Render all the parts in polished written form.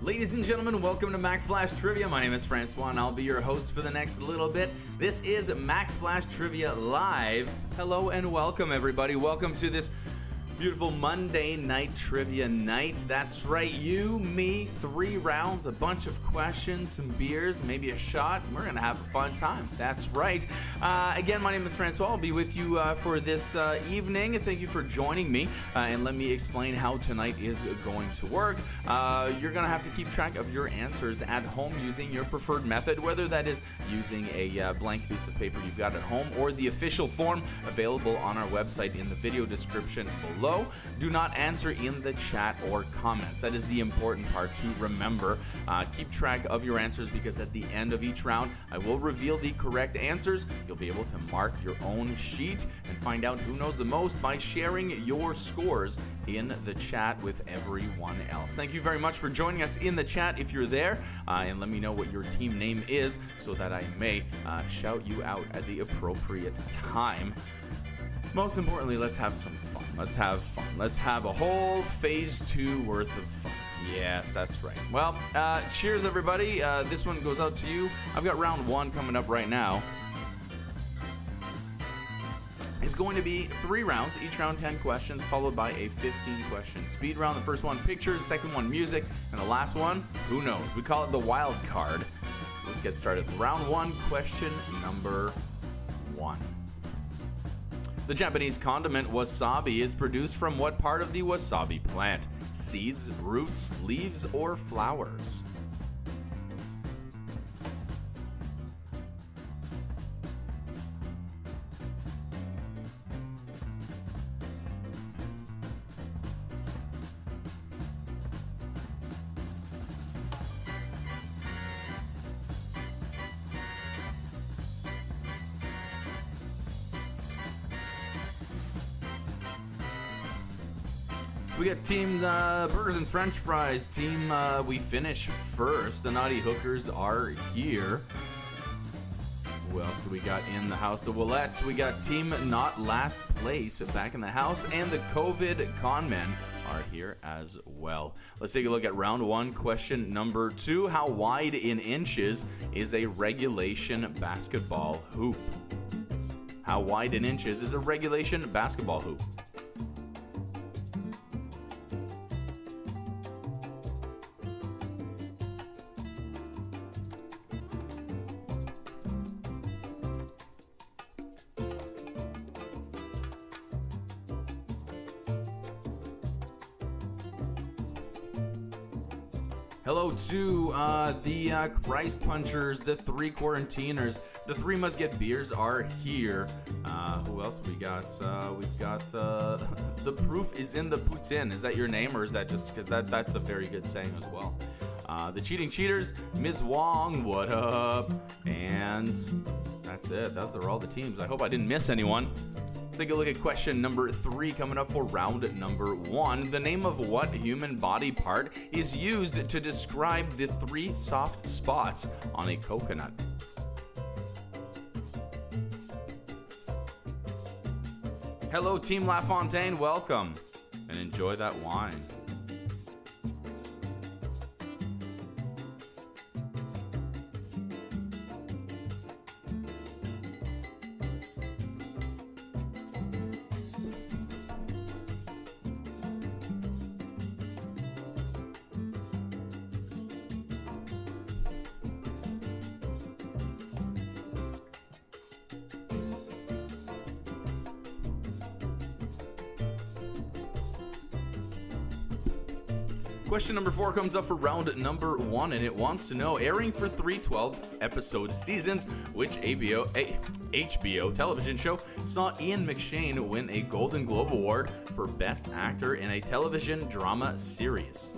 Ladies and gentlemen, welcome to Mack Flash Trivia. My name is François, and I'll be your host for the next little bit. This is Mack Flash Trivia Live. Hello and welcome, everybody. Welcome to this beautiful Monday night trivia night. That's right, you, me, 3 rounds, a bunch of questions, some beers, maybe a shot. We're going to have a fun time. That's right. Again, my name is François. I'll be with you for this evening. Thank you for joining me, and let me explain how tonight is going to work. You're going to have to keep track of your answers at home using your preferred method, whether that is using a blank piece of paper you've got at home or the official form available on our website in the video description below. Do not answer in the chat or comments. That is the important part to remember. Keep track of your answers because at the end of each round, I will reveal the correct answers. You'll be able to mark your own sheet and find out who knows the most by sharing your scores in the chat with everyone else. Thank you very much for joining us in the chat if you're there, and let me know what your team name is so that I may shout you out at the appropriate time. Most importantly, let's have some fun. Let's have fun. Let's have a whole phase 2 worth of fun. Yes, that's right. Well, cheers, everybody. This one goes out to you. I've got round 1 coming up right now. It's going to be 3 rounds, each round 10 questions, followed by a 15-question speed round. The first one, pictures. Second one, music. And the last one, who knows? We call it the wild card. Let's get started. Round 1, question number 1. The Japanese condiment wasabi is produced from what part of the wasabi plant? Seeds, roots, leaves, or flowers? We got Team Burgers and French Fries. Team We Finish First. The Naughty Hookers are here. Who else do we got in the house? The Willettes. We got Team Not Last Place back in the house. And the COVID Conmen are here as well. Let's take a look at round 1, question number 2. How wide in inches is a regulation basketball hoop? How wide in inches is a regulation basketball hoop? Hello to the Christ Punchers, the 3 Quarantiners, the 3 Must Get Beers are here. Who else we got? We've got the proof is in the Putin. Is that your name, or is that just because that's a very good saying as well? The Cheating Cheaters, Ms. Wong, what up? And that's it. Those are all the teams. I hope I didn't miss anyone. Let's take a look at question number 3 coming up for round number 1. The name of what human body part is used to describe the 3 soft spots on a coconut? Hello, Team LaFontaine. Welcome and enjoy that wine. Question number 4 comes up for round number 1, and it wants to know, airing for 3 12-episode seasons, which HBO television show saw Ian McShane win a Golden Globe Award for Best Actor in a Television Drama Series?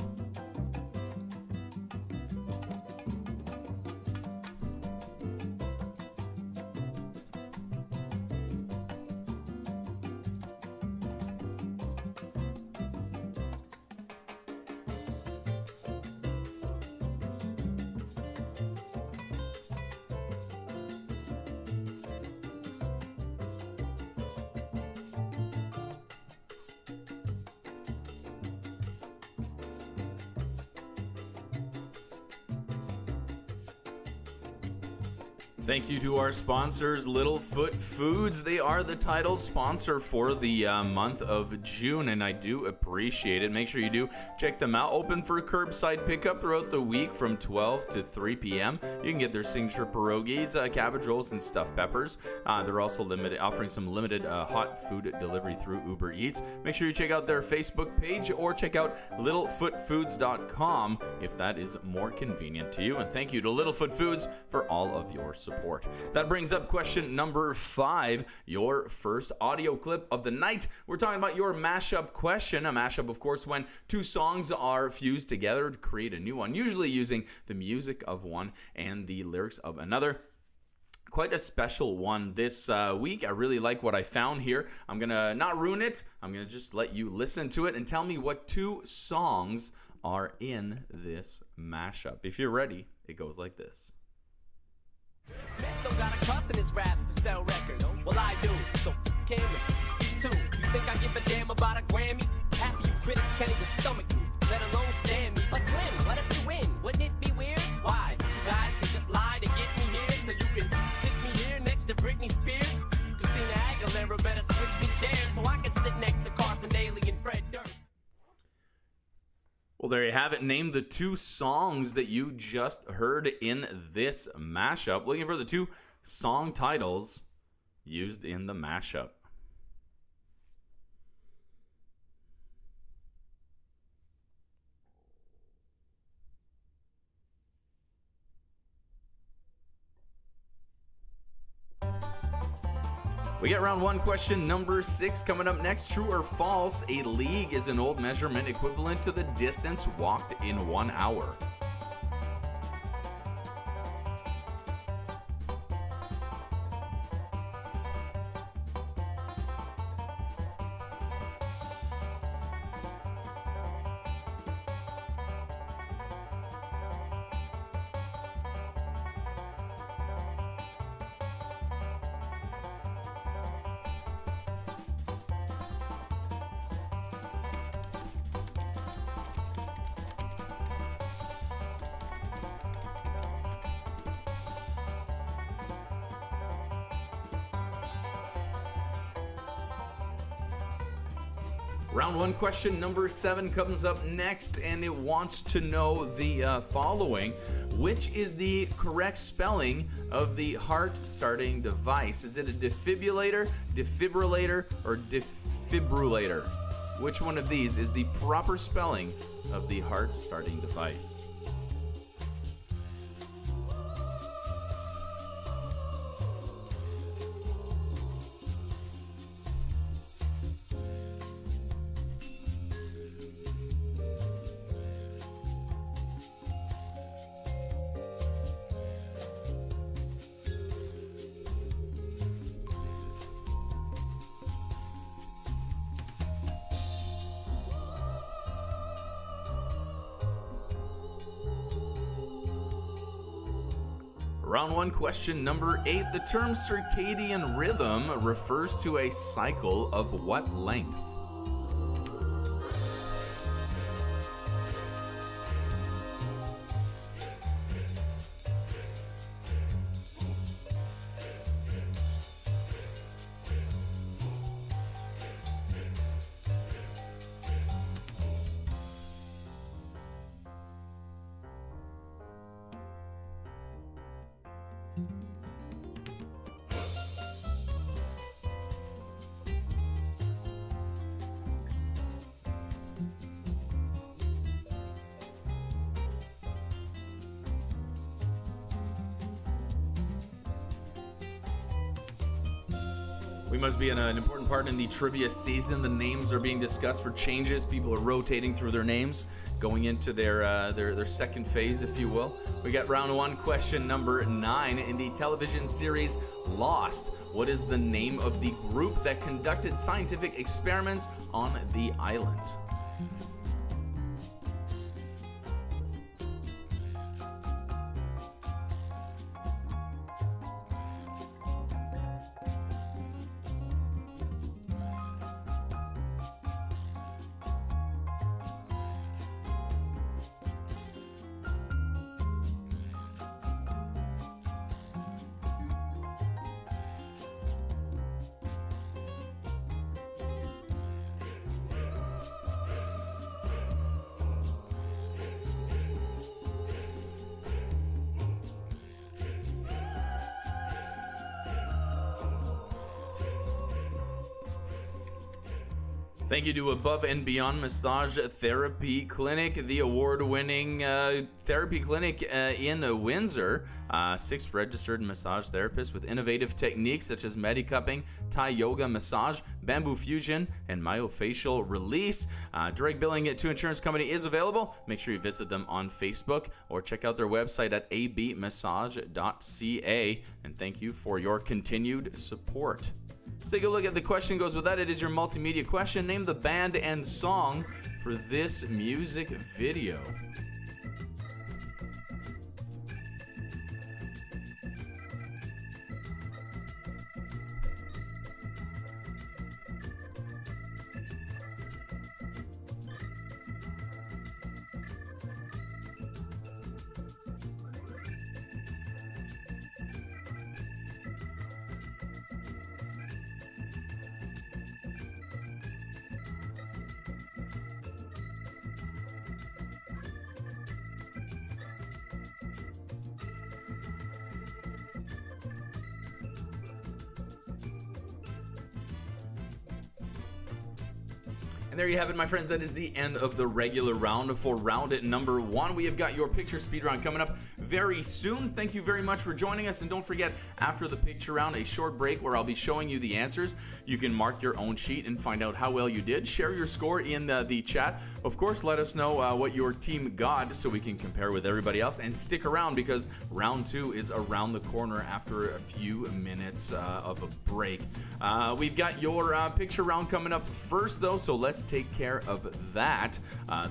Thank you to our sponsors, Littlefoot Foods. They are the title sponsor for the month of June, and I do appreciate it. Make sure you do check them out. Open for curbside pickup throughout the week from 12 to 3 p.m. You can get their signature pierogies, cabbage rolls, and stuffed peppers. They're also offering some limited hot food delivery through Uber Eats. Make sure you check out their Facebook page or check out littlefootfoods.com if that is more convenient to you. And thank you to Littlefoot Foods for all of your support. That brings up question number 5, your first audio clip of the night. We're talking about your mashup question. A mashup, of course, when two songs are fused together to create a new one, usually using the music of one and the lyrics of another. Quite a special one this week. I really like what I found here. I'm going to not ruin it. I'm going to just let you listen to it and tell me what 2 songs are in this mashup. If you're ready, it goes like this. Smith don't got a cuss in his raps to sell records. Well, I do, so can you too. You think I give a damn about a Grammy? Half of you critics can't even stomach me, let alone stand me. But Slim, what if you win? Wouldn't it be weird? Why? So you guys can just lie to get me here, so you can sit me here next to Britney Spears? Christina Aguilera better switch me chairs so I can sit next to Carson Daly and Fred Durst. Well, there you have it. Name the 2 songs that you just heard in this mashup. Looking for the 2 song titles used in the mashup. We get round 1, question number 6 coming up next. True or false, a league is an old measurement equivalent to the distance walked in 1 hour. Round 1, question number 7 comes up next, and it wants to know the following. Which is the correct spelling of the heart-starting device? Is it a defibrillator, or defibrillator? Which one of these is the proper spelling of the heart-starting device? Round 1, question number 8. The term circadian rhythm refers to a cycle of what length? We must be in an important part in the trivia season. The names are being discussed for changes. People are rotating through their names, going into their second phase, if you will. We got round 1, question number 9. In the television series Lost, what is the name of the group that conducted scientific experiments on the island? Thank you to Above and Beyond Massage Therapy Clinic, the award-winning therapy clinic in Windsor. 6 registered massage therapists with innovative techniques such as Medicupping, Thai yoga massage, bamboo fusion, and myofascial release. Direct billing to insurance company is available. Make sure you visit them on Facebook or check out their website at abmassage.ca. And thank you for your continued support. Let's take a look at the question goes with that. It is your multimedia question. Name the band and song for this music video. And there you have it, my friends. That is the end of the regular round. For round number 1, we have got your picture speed round coming up very soon. Thank you very much for joining us. And don't forget, after the picture round, a short break where I'll be showing you the answers. You can mark your own sheet and find out how well you did. Share your score in the chat. Of course, let us know what your team got so we can compare with everybody else. And stick around because round 2 is around the corner after a few minutes of a break. We've got your picture round coming up first, though, so let's take care of that.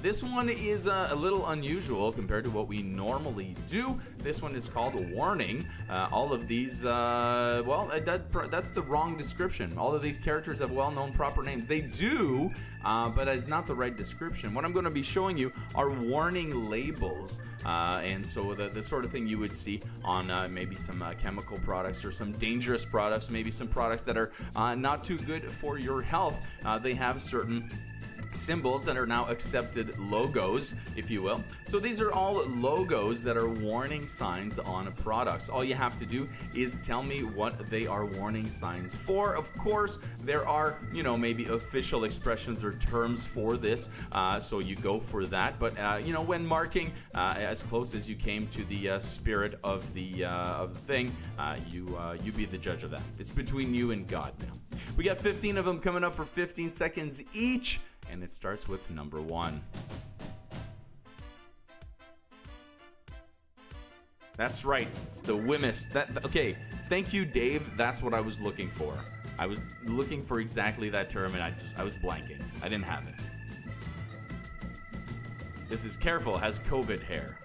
This one is a little unusual compared to what we normally do. This one is called Warning. All of these, that's the wrong description. All of these characters have well-known proper names. They do, but it's not the right description. What I'm going to be showing you are warning labels. And so the sort of thing you would see on maybe some chemical products or some dangerous products, maybe some products that are not too good for your health. They have certain symbols that are now accepted logos, if you will. So these are all logos that are warning signs on products. All you have to do is tell me what they are warning signs for. Of course, there are, maybe official expressions or terms for this, so you go for that. But, when marking as close as you came to the spirit of the thing, you be the judge of that. It's between you and God now. We got 15 of them coming up for 15 seconds each. And it starts with number 1. That's right. It's the Wimmis. Okay. Thank you, Dave. That's what I was looking for. I was looking for exactly that term, and I was blanking. I didn't have it. This is Careful. Has COVID hair.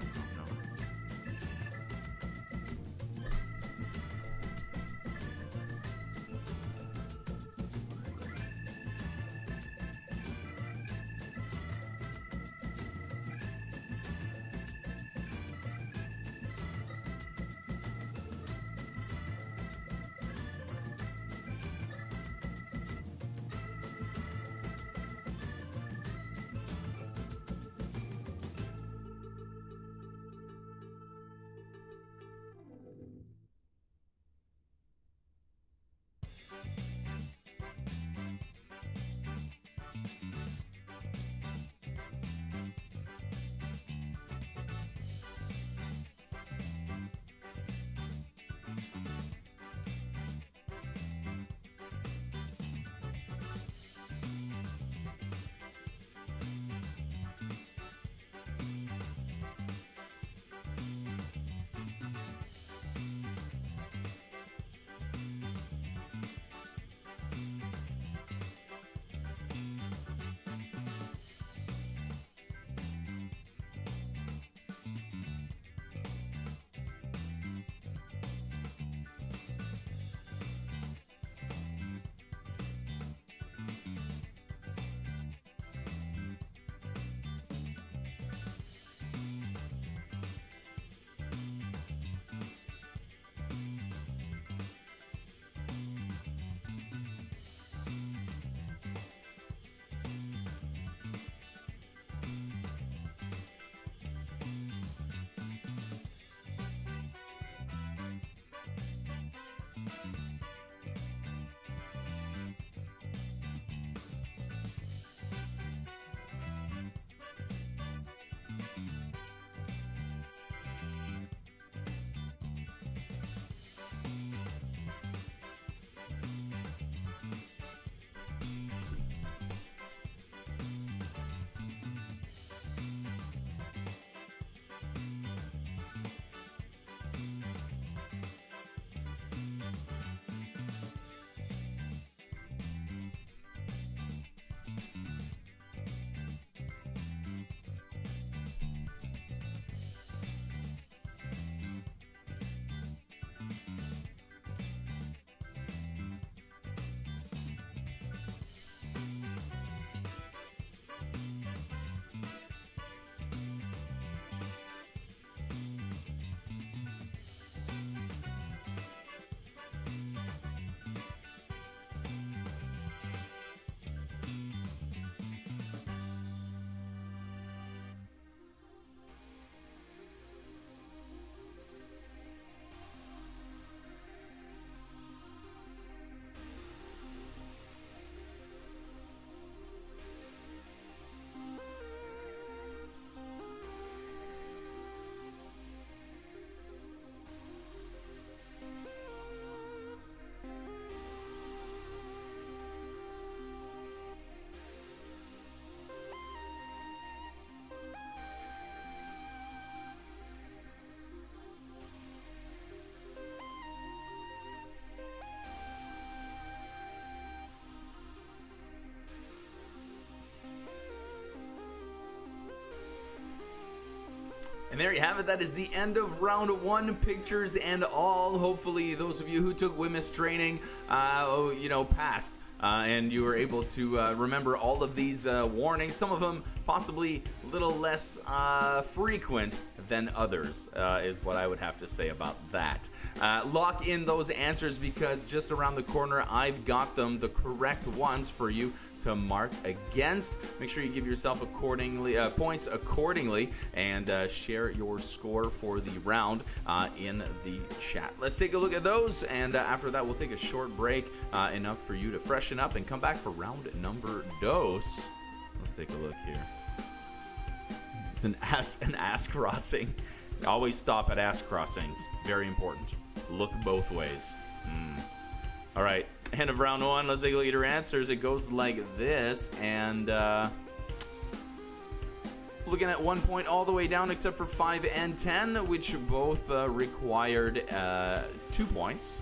And there you have it. That is the end of round one, pictures and all. Hopefully, those of you who took WMIS training, passed. And you were able to remember all of these warnings. Some of them possibly a little less frequent than others, is what I would have to say about that. Lock in those answers because just around the corner, I've got them, the correct ones for you to mark against. Make sure you give yourself points accordingly and share your score for the round in the chat. Let's take a look at those, and after that we'll take a short break, enough for you to freshen up and come back for round number dos. Let's take a look here. It's an ass crossing. Always stop at ass crossings. Very important. Look both ways. All right. End of round one. Let's take a look at your answers. It goes like this, and looking at 1 point all the way down, except for 5 and 10, which both required 2 points.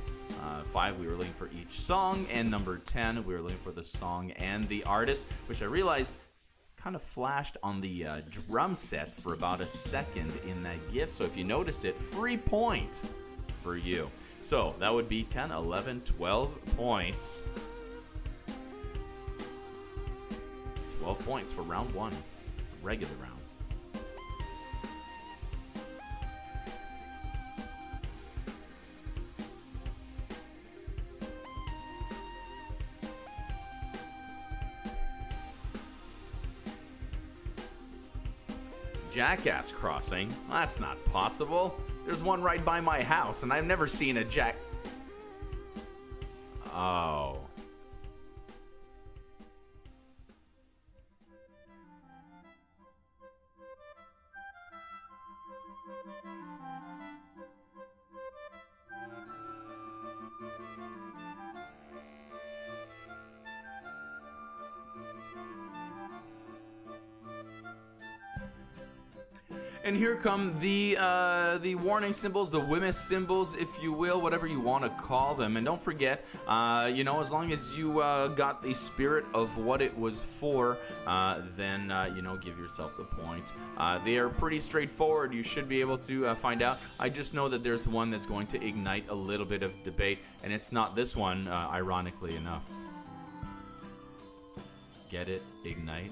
5 we were looking for each song, and number 10 we were looking for the song and the artist, which I realized kind of flashed on the drum set for about a second in that GIF. So if you notice it, 3 point for you. So that would be 10, 11, 12 points. 12 points for round one, regular round. Jackass crossing? That's not possible. There's one right by my house, and I've never seen a Oh. And here come the warning symbols, the WMIS symbols, if you will, whatever you want to call them. And don't forget, as long as you got the spirit of what it was for, then, give yourself the point. They are pretty straightforward. You should be able to find out. I just know that there's one that's going to ignite a little bit of debate, and it's not this one, ironically enough. Get it? Ignite.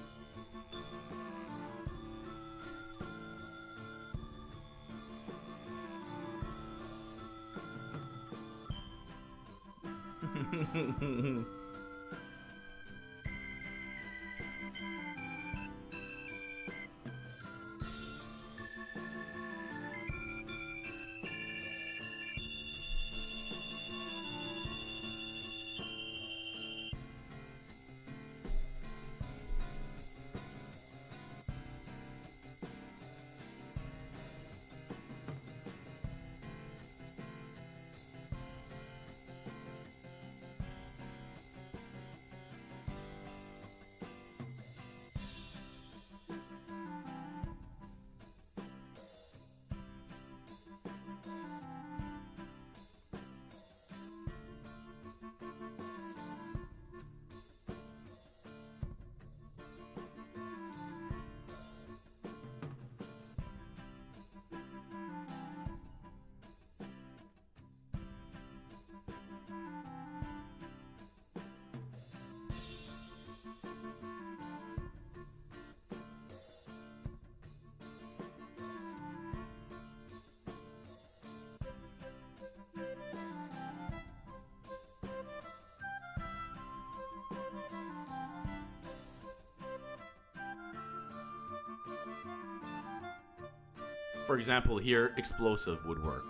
For example, here, explosive would work.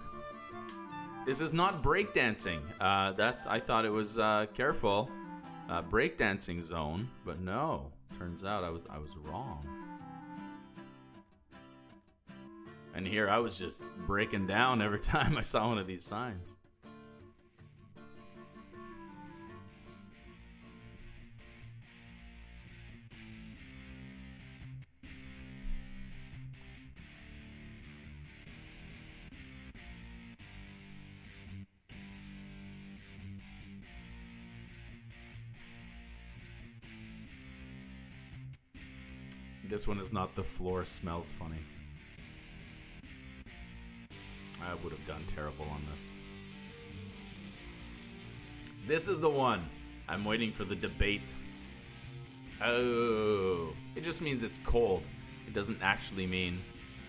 This is not breakdancing. I thought it was careful, breakdancing zone, but no. Turns out I was wrong. And here I was just breaking down every time I saw one of these signs. This one is not the floor smells funny. would have done terrible on this. This is the one. I'm waiting for the debate. Oh, it just means it's cold. It doesn't actually mean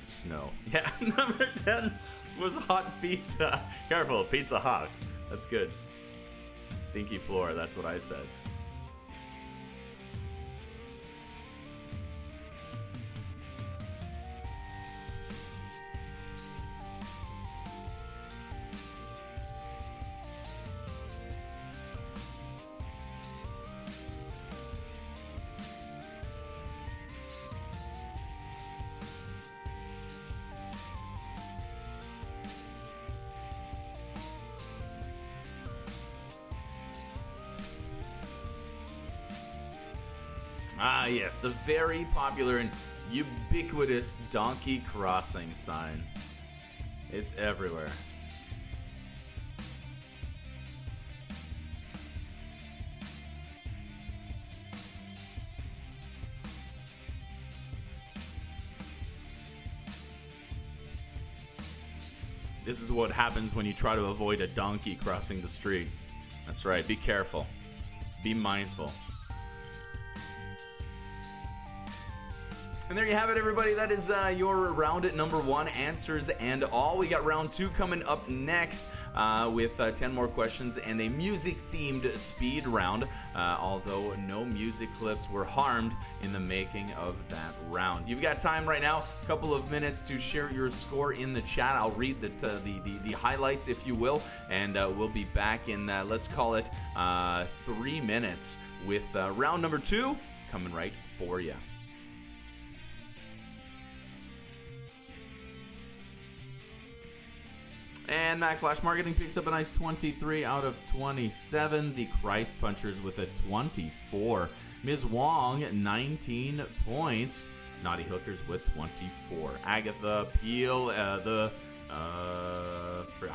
snow. Yeah, number 10 was hot pizza. Careful, Pizza Hut. That's good. Stinky floor, that's what I said. Ah, yes, the very popular and ubiquitous donkey crossing sign. It's everywhere. This is what happens when you try to avoid a donkey crossing the street. That's right, be careful. Be mindful. And there you have it, everybody. That is your round at number 1, answers and all. We got round 2 coming up next with 10 more questions and a music-themed speed round, although no music clips were harmed in the making of that round. You've got time right now, a couple of minutes to share your score in the chat. I'll read the highlights, if you will, and we'll be back in, let's call it 3 minutes with round number 2 coming right for you. And Mack Flash Marketing picks up a nice 23 out of 27. The Christ Punchers with a 24. Ms. Wong, 19 points. Naughty Hookers with 24. Agatha Peel, I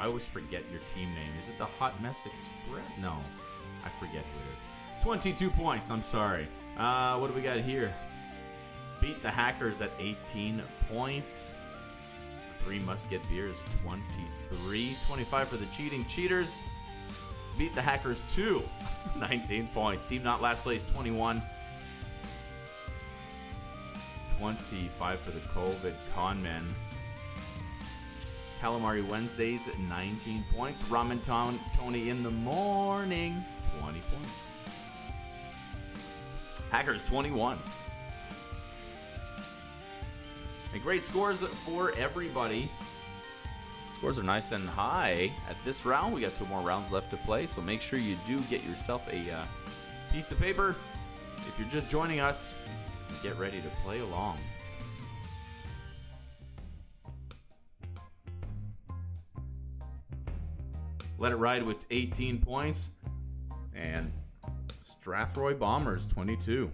always forget your team name. Is it the Hot Mess Express? No, I forget who it is. 22 points, I'm sorry. What do we got here? Beat the Hackers at 18 points. 3 Must Get Beers, 23. 25 for the Cheating Cheaters. Beat the Hackers 2, 19 points. Team Not Last Place, 21. 25 for the COVID Conmen. Calamari Wednesdays, 19 points. Ramen Tony in the Morning, 20 points. Hackers, 21. And great scores for everybody. Scores are nice and high at this round. We got 2 more rounds left to play, so make sure you do get yourself a piece of paper. If you're just joining us, get ready to play along. Let It Ride with 18 points. And Strathroy Bombers, 22.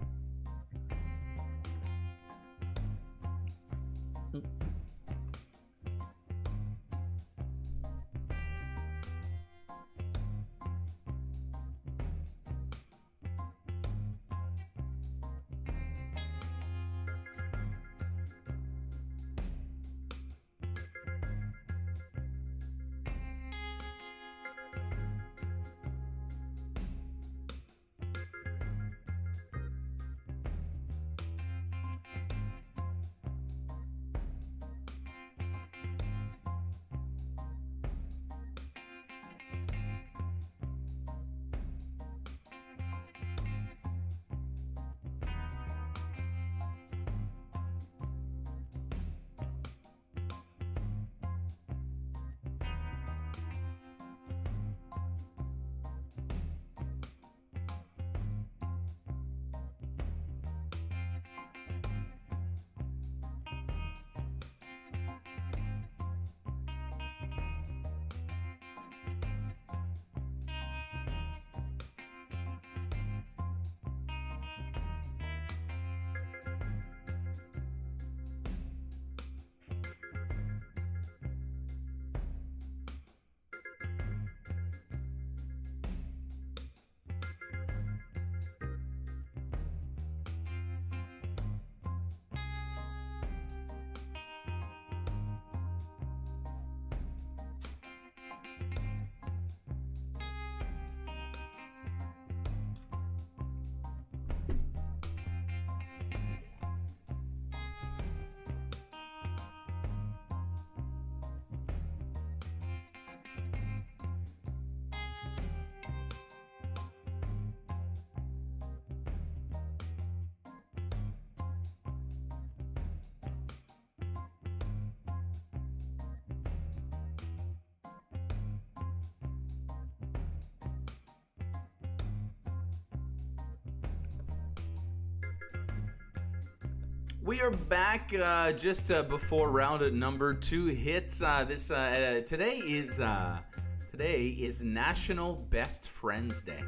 We are back just before round number 2 hits. Today is National Best Friends Day.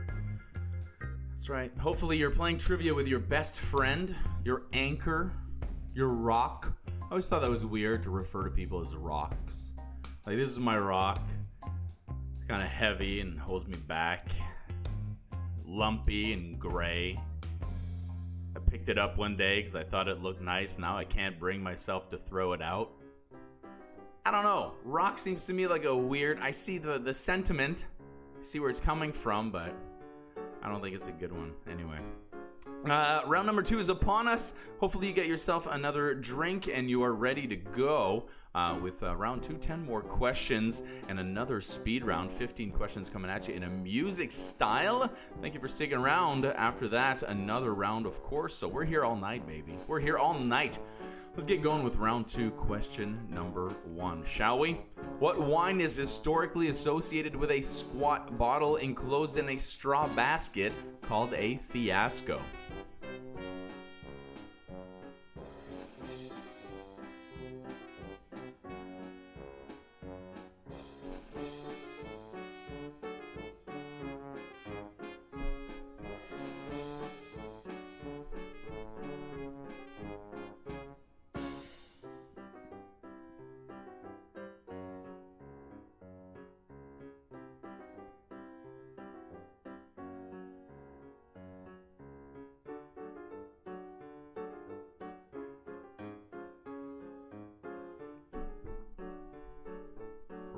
That's right. Hopefully you're playing trivia with your best friend, your anchor, your rock. I always thought that was weird to refer to people as rocks. Like, this is my rock. It's kind of heavy and holds me back. Lumpy and gray. I picked it up one day because I thought it looked nice. Now I can't bring myself to throw it out. I don't know. Rock seems to me like a weird... I see the sentiment. I see where it's coming from, but I don't think it's a good one. Anyway. Round number 2 is upon us. Hopefully you get yourself another drink and you are ready to go. With round 2, 10 more questions and another speed round. 15 questions coming at you in a music style. Thank you for sticking around. After that, another round, of course. So we're here all night, baby. We're here all night. Let's get going with round 2, question number 1, shall we? What wine is historically associated with a squat bottle enclosed in a straw basket called a fiasco?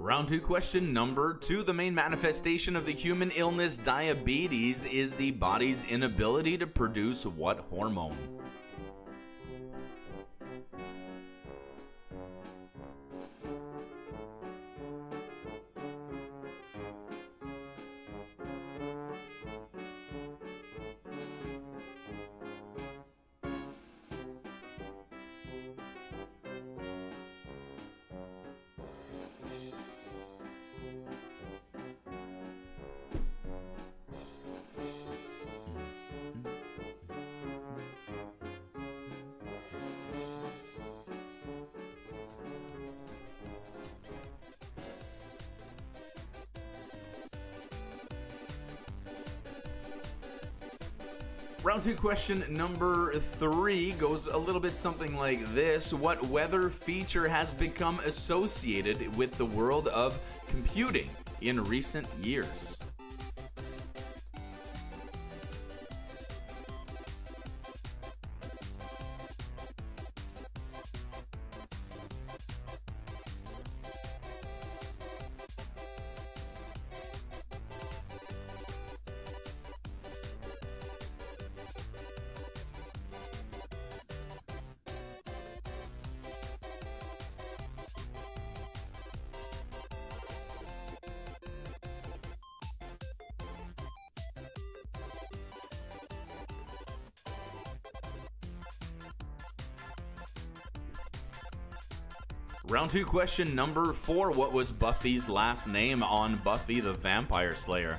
Round 2, question number 2. The main manifestation of the human illness diabetes is the body's inability to produce what hormone? Round 2, question number 3 goes a little bit something like this. What weather feature has become associated with the world of computing in recent years? Round 2, question number 4. What was Buffy's last name on Buffy the Vampire Slayer?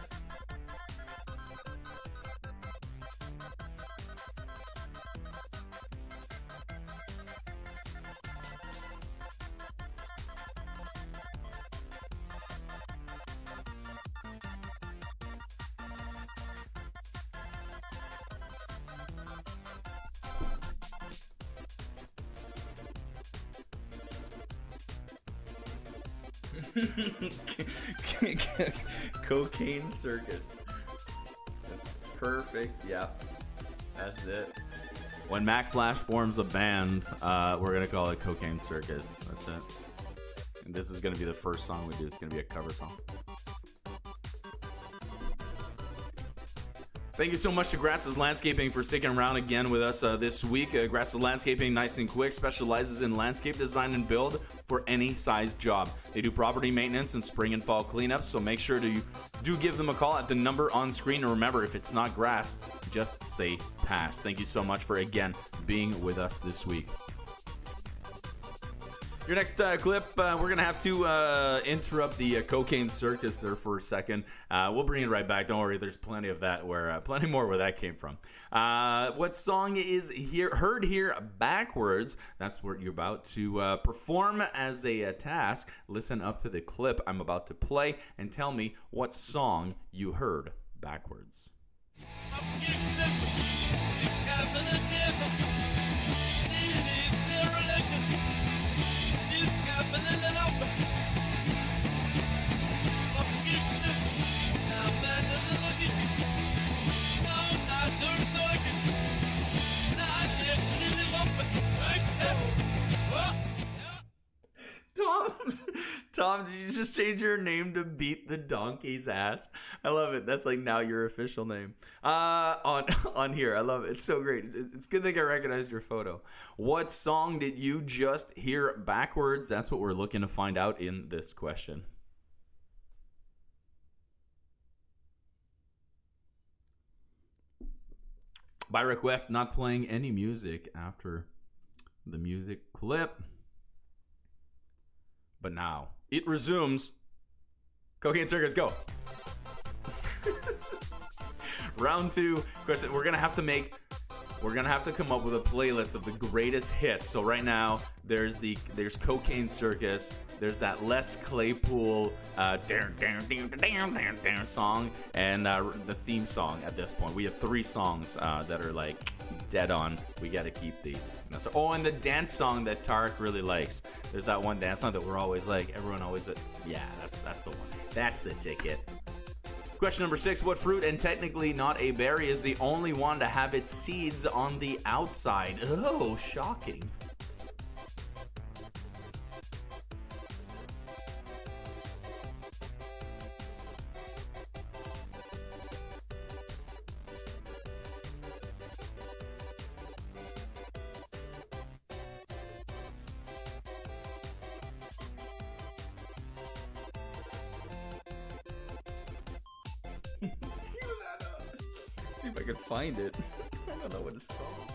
Cocaine Circus. That's perfect. Yep. That's it. When Mack Flash forms a band, we're going to call it Cocaine Circus. That's it. And this is going to be the first song we do. It's going to be a cover song. Thank you so much to Grass's Landscaping for sticking around again with us this week. Grass's Landscaping, nice and quick, specializes in landscape design and build for any size job. They do property maintenance and spring and fall cleanups, so make sure to do give them a call at the number on screen. And remember, if it's not grass, just say pass. Thank you so much for, again, being with us this week. Your next clip, we're going to have to interrupt the cocaine circus there for a second. We'll bring it right back. Don't worry, there's plenty of that, plenty more where that came from. What song is heard here backwards? That's what you're about to perform as a task. Listen up to the clip I'm about to play and tell me what song you heard backwards. Tom, did you just change your name to Beat the Donkey's Ass? I love it. That's like now your official name. On here. I love it. It's so great. It's good that I recognized your photo. What song did you just hear backwards? That's what we're looking to find out in this question. By request, not playing any music after the music clip. But now it resumes. Cocaine Circus, go. Round 2 question. We're gonna have to come up with a playlist of the greatest hits. So right now there's Cocaine Circus, there's that Les Claypool song, and the theme song. At this point we have 3 songs that are like dead on. We got to keep these. And the dance song that Tarek really likes. There's that one dance song that we're always like, everyone always, that's the one. That's the ticket. Question number 6. What fruit, and technically not a berry, is the only one to have its seeds on the outside? Oh, shocking. See if I can find it. I don't know what it's called.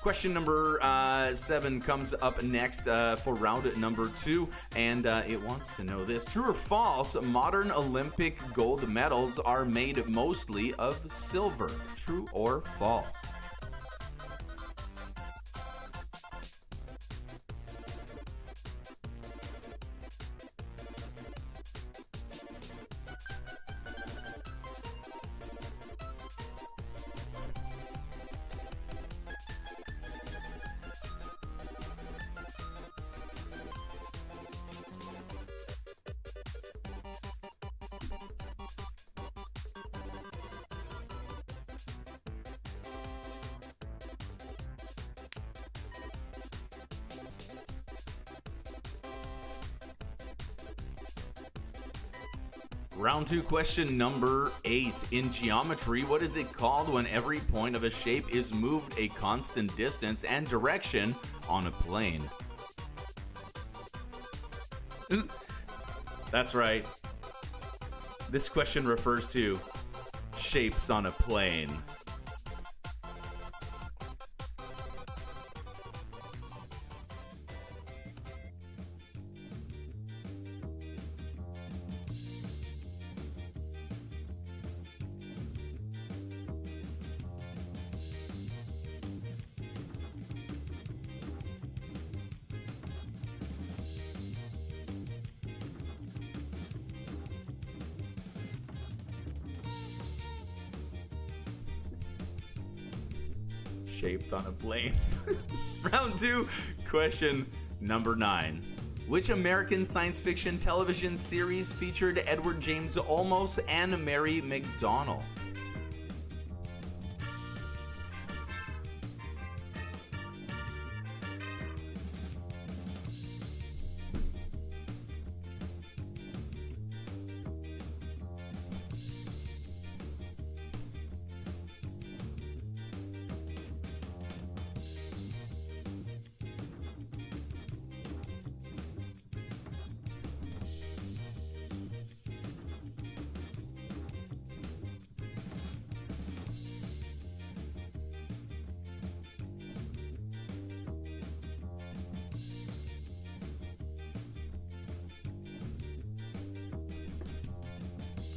Question number 7 comes up next for round number 2, and it wants to know this. True or false, modern Olympic gold medals are made mostly of silver. True or false? Round 2, question number 8. In geometry, what is it called when every point of a shape is moved a constant distance and direction on a plane? That's right. This question refers to shapes on a plane. Shapes on a plane. Round 2, question number 9. Which American science fiction television series featured Edward James Olmos and Mary McDonnell?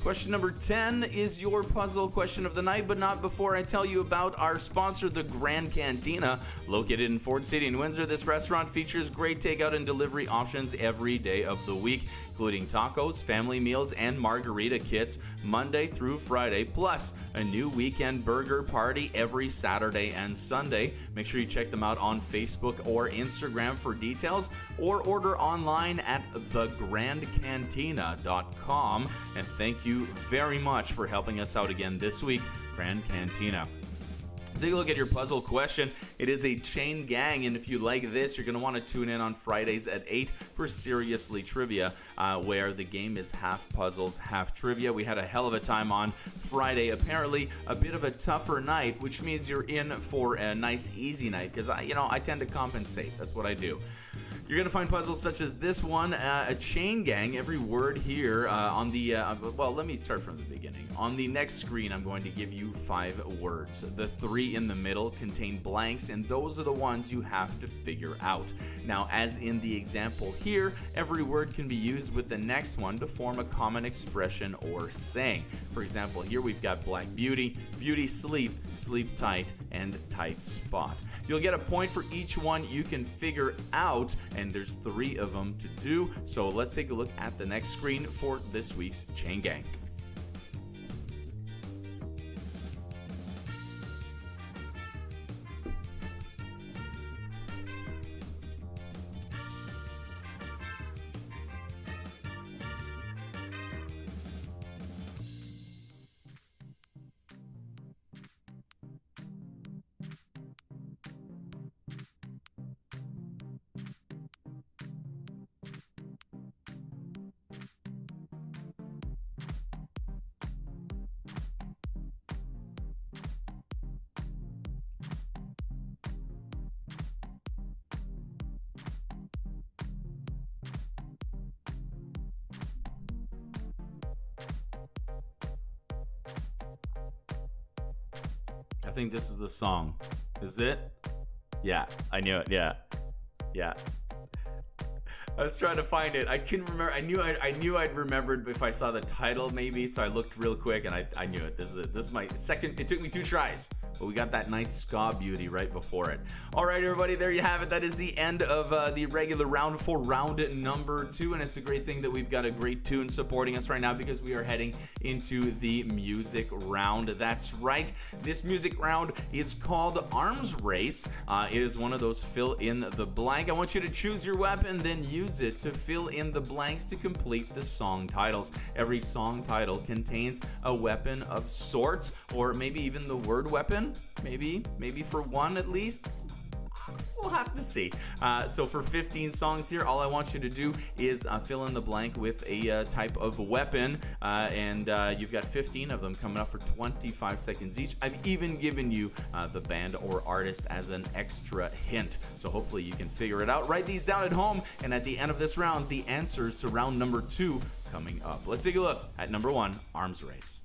Question number 10 is your puzzle question of the night, but not before I tell you about our sponsor, the Grand Cantina. Located in Ford City in Windsor, this restaurant features great takeout and delivery options every day of the week, including tacos, family meals, and margarita kits Monday through Friday, plus a new weekend burger party every Saturday and Sunday. Make sure you check them out on Facebook or Instagram for details, or order online at thegrandcantina.com. And thank you very much for helping us out again this week, Grand Cantina. So take a look at your puzzle question. It is a chain gang, and if you like this, you're going to want to tune in on Fridays at 8 for Seriously Trivia, where the game is half puzzles, half trivia. We had a hell of a time on Friday. Apparently, a bit of a tougher night, which means you're in for a nice, easy night, because I tend to compensate. That's what I do. You're going to find puzzles such as this one, a chain gang. Every word here on the, well, let me start from the beginning. On the next screen, I'm going to give you 5 words. The 3 in the middle contain blanks, and those are the ones you have to figure out. Now, as in the example here, every word can be used with the next one to form a common expression or saying. For example, here we've got black beauty, beauty sleep, sleep tight, and tight spot. You'll get a point for each one you can figure out, and there's 3 of them to do. So let's take a look at the next screen for this week's Chain Gang. I think this is the song. Is it? Yeah, I knew it. Yeah. I was trying to find it. I couldn't remember. I knew I'd remembered if I saw the title maybe. So I looked real quick and I knew it. This is my second. It took me 2 tries, but we got that nice ska beauty right before it. All right, everybody, there you have it. That is the end of the regular round for round number 2, and it's a great thing that we've got a great tune supporting us right now because we are heading into the music round. That's right. This music round is called Arms Race. It is one of those fill in the blank. I want you to choose your weapon, then use it to fill in the blanks to complete the song titles. Every song title contains a weapon of sorts, or maybe even the word weapon. Maybe for one at least. We'll have to see. So for 15 songs here, all I want you to do is fill in the blank with a type of weapon, and you've got 15 of them coming up for 25 seconds each. I've even given you the band or artist as an extra hint, so hopefully you can figure it out. Write these down at home, and at the end of this round, the answers to round number 2 coming up. Let's take a look at number 1, Arms Race.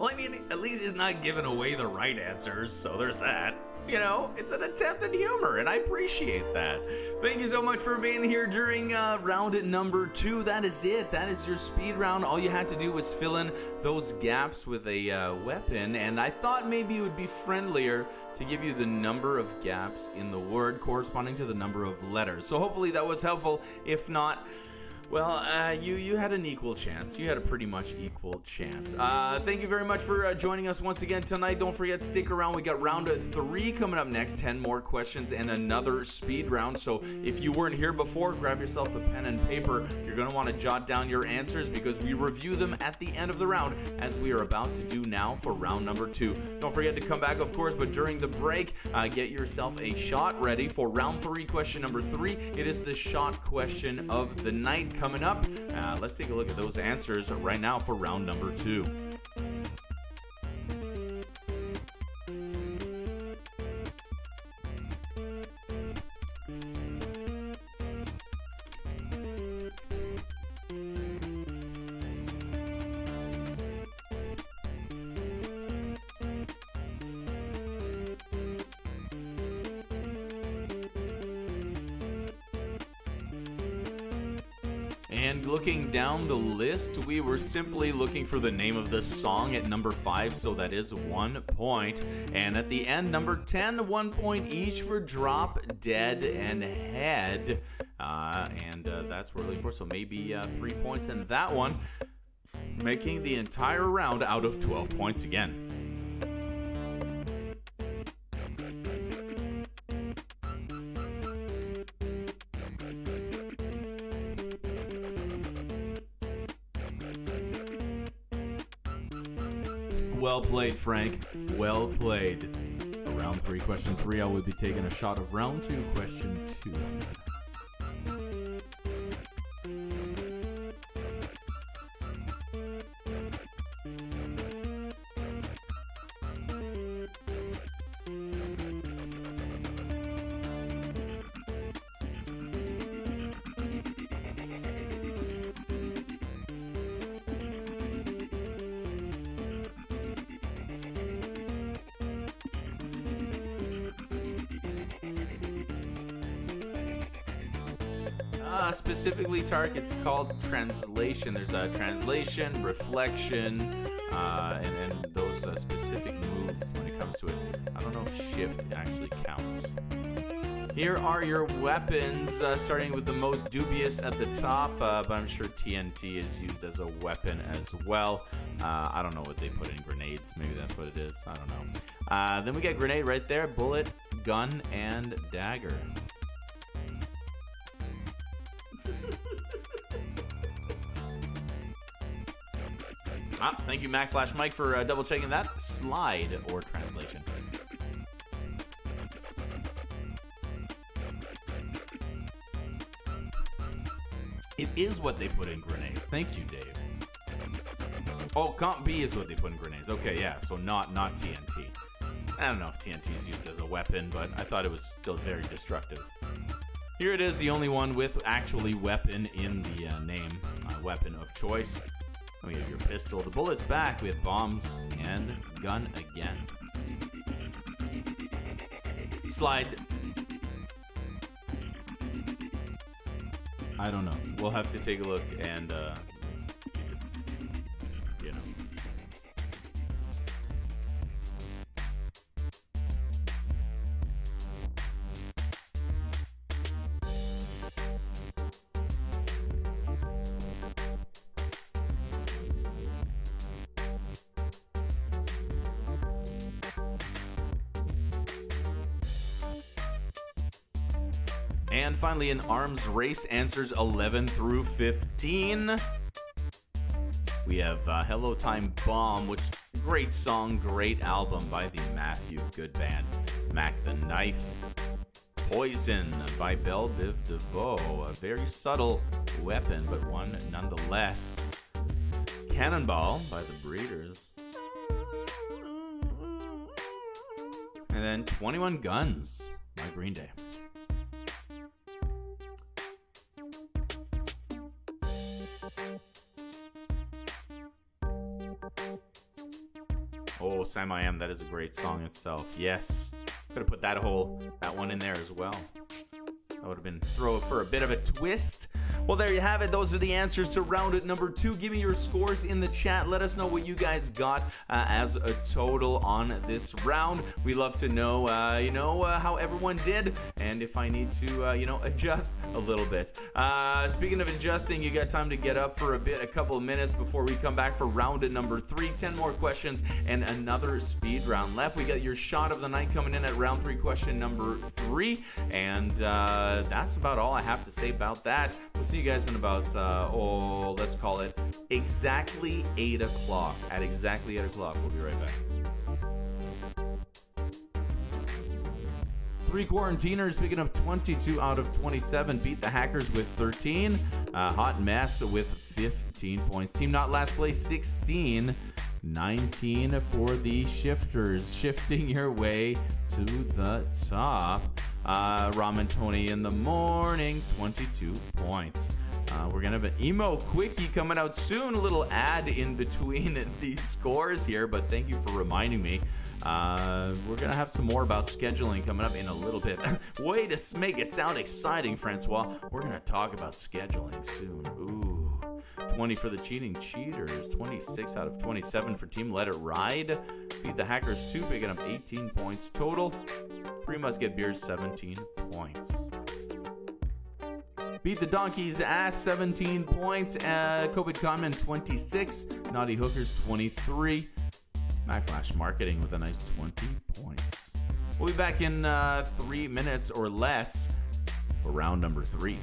Well, I mean, at least he's not giving away the right answers, so there's that. You know, it's an attempt at humor, and I appreciate that. Thank you so much for being here during round number 2. That is it. That is your speed round. All you had to do was fill in those gaps with a weapon, and I thought maybe it would be friendlier to give you the number of gaps in the word corresponding to the number of letters. So hopefully that was helpful. If not, well, you had an equal chance. You had a pretty much equal chance. Thank you very much for joining us once again tonight. Don't forget, stick around. We got round 3 coming up next. 10 more questions and another speed round. So if you weren't here before, grab yourself a pen and paper. You're going to want to jot down your answers because we review them at the end of the round, as we are about to do now for round number 2. Don't forget to come back, of course, but during the break, get yourself a shot ready for round 3, question number 3. It is the shot question of the night coming up. Let's take a look at those answers right now for round number 2. And looking down the list, we were simply looking for the name of the song at number 5, so that is 1 point. And at the end, number 10, 1 point each for Drop, Dead, and Head. That's what we're looking for, so maybe 3 points in that one, making the entire round out of 12 points again. Well played, Frank. Well played. For round 3, question 3, I will be taking a shot of round 2, question 2. Specifically, Tark, it's called translation. There's a translation, reflection, and those specific moves when it comes to it. I don't know if shift actually counts. Here are your weapons, starting with the most dubious at the top, but I'm sure TNT is used as a weapon as well. I don't know what they put in grenades. Maybe that's what it is. I don't know. Then we get grenade right there, bullet, gun, and dagger. Thank you, Mack / Mike, for double checking that. Slide or translation. It is what they put in grenades. Thank you, Dave. Oh, comp B is what they put in grenades. Okay, yeah, so not TNT. I don't know if TNT is used as a weapon, but I thought it was still very destructive. Here it is, the only one with actually weapon in the name. Weapon of choice. We have your pistol, the bullet's back, we have bombs, and gun again. Slide. I don't know. We'll have to take a look and see if it's, you know. And finally, in arms race, answers 11 through 15. We have Hello Time Bomb, which great song, great album by the Matthew Good Band. Mack the Knife. Poison by Belle Biv DeVoe, a very subtle weapon, but one nonetheless. Cannonball by the Breeders. And then 21 Guns by Green Day. Oh, Sam I Am, that is a great song itself. Yes. Could have put that one in there as well. That would have been throw it for a bit of a twist. Well, there you have it. Those are the answers to round number 2. Give me your scores in the chat. Let us know what you guys got as a total on this round. We love to know, how everyone did, and if I need to, adjust a little bit. Speaking of adjusting, you got time to get up for a couple of minutes before we come back for round number 3. 10 more questions and another speed round left. We got your shot of the night coming in at round 3, question number 3, and that's about all I have to say about that. We'll see you guys in about, let's call it exactly 8 o'clock. At exactly 8 o'clock, we'll be right back. 3 Quarantiners, picking up 22 out of 27, beat the Hackers with 13. Hot Mess with 15 points. Team Not Last Place, 16. 19 for the Shifters, shifting your way to the top. Ramen Tony in the morning, 22 points. We're going to have an emo quickie coming out soon. A little ad in between these scores here, but thank you for reminding me. We're going to have some more about scheduling coming up in a little bit. Way to make it sound exciting, Francois. We're going to talk about scheduling soon. Ooh. 20 for the Cheating Cheaters, 26 out of 27 for Team Let It Ride. Beat the Hackers 2, picking up 18 points total. 3 Musket Beers, 17 points. Beat the Donkeys Ass, 17 points. COVID Conman, 26. Naughty Hookers, 23. Backlash Marketing with a nice 20 points. We'll be back in 3 minutes or less for round number 3.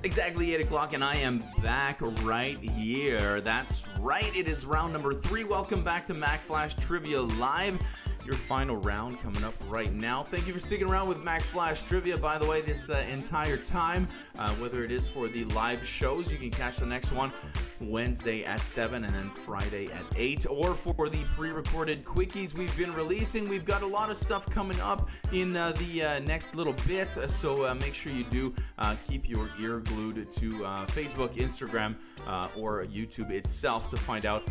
Exactly 8 o'clock, and I am back right here. That's right, it is round number 3. Welcome back to Mack Flash Trivia Live. Your final round coming up right now. Thank you for sticking around with Mack Flash Trivia. By the way, this entire time, whether it is for the live shows, you can catch the next one Wednesday at 7 and then Friday at 8, or for the pre-recorded quickies we've been releasing. We've got a lot of stuff coming up in the next little bit, so make sure you do keep your ear glued to Facebook, Instagram, or YouTube itself to find out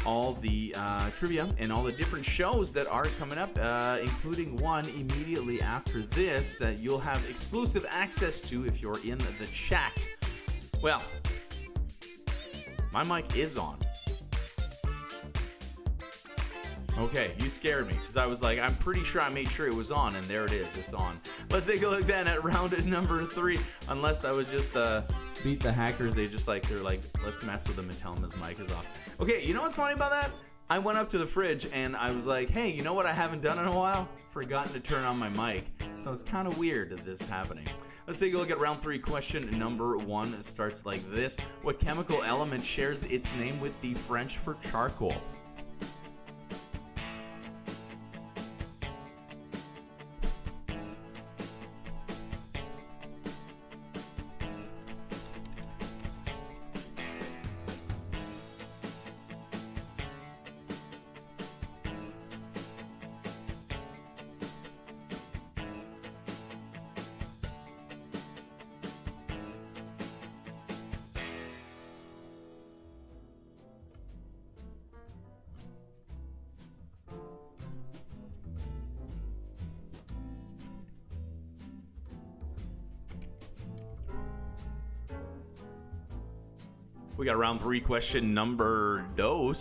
all the trivia and all the different shows that are coming up, including one immediately after this that you'll have exclusive access to if you're in the chat. Well, my mic is on. Okay, you scared me because I was like, I'm pretty sure I made sure it was on, and there it is, it's on. Let's take a look then at round number 3. Unless that was just beat the hackers, they're like, let's mess with him and tell him his mic is off. Okay, you know what's funny about that? I went up to the fridge and I was like, hey, you know what I haven't done in a while? Forgotten to turn on my mic. So it's kind of weird that this is happening. Let's take a look at round 3. Question number 1. It starts like this. What chemical element shares its name with the French for charcoal? We got round 3, question number 2.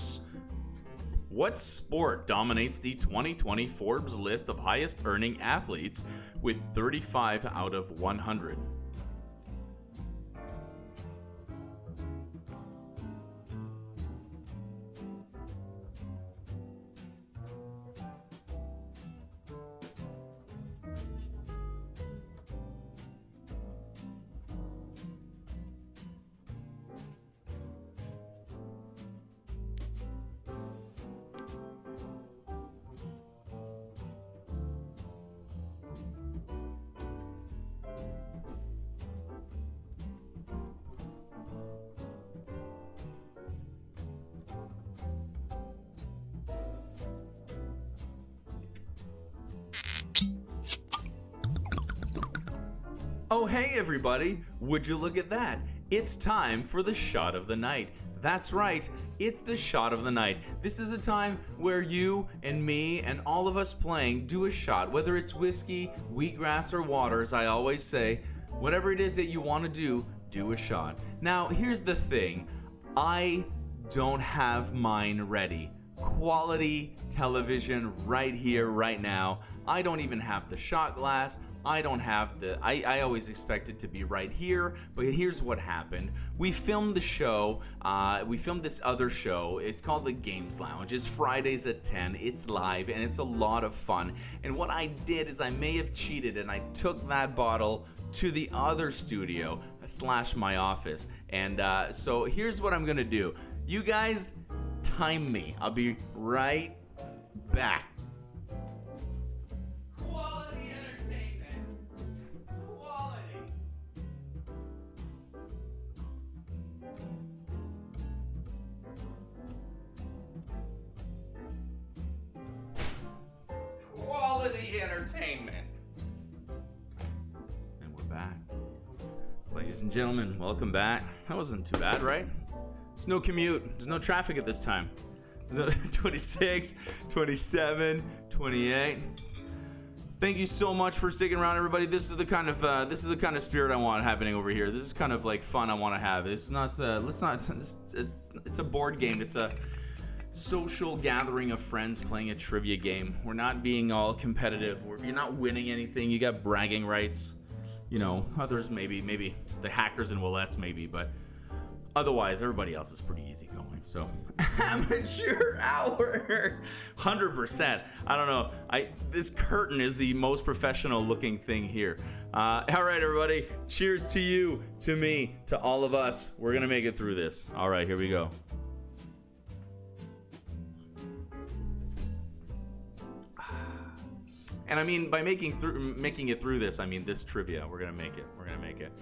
What sport dominates the 2020 Forbes list of highest earning athletes with 35 out of 100? Oh, hey everybody, would you look at that? It's time for the shot of the night. That's right, it's the shot of the night. This is a time where you and me and all of us playing do a shot, whether it's whiskey, wheatgrass, or water, as I always say. Whatever it is that you want to do a shot. Now, here's the thing. I don't have mine ready. Quality television right here, right now. I don't even have the shot glass. I don't have the, I always expect it to be right here, but here's what happened. We filmed the show, we filmed this other show, it's called The Games Lounge. It's Fridays at 10, it's live, and it's a lot of fun. And what I did is I may have cheated and I took that bottle to the other studio, / my office. And so here's what I'm gonna do. You guys, time me. I'll be right back. Entertainment. And we're back. Ladies and gentlemen, welcome back. That wasn't too bad, right? There's no commute. There's no traffic at this time. There's 26, 27, 28. Thank you so much for sticking around, everybody. This is the kind of spirit I want happening over here. This is kind of like fun I want to have. It's not it's a board game. It's a social gathering of friends playing a trivia game. We're not being all competitive. You're not winning anything. You got bragging rights. You know, others maybe the hackers and Willettes maybe, but otherwise everybody else is pretty easy going. So amateur hour, 100%. I don't know. This curtain is the most professional looking thing here. All right, everybody. Cheers to you, to me, to all of us. We're gonna make it through this. All right, here we go. And I mean, by making it through this, I mean this trivia. We're gonna make it. We're gonna make it.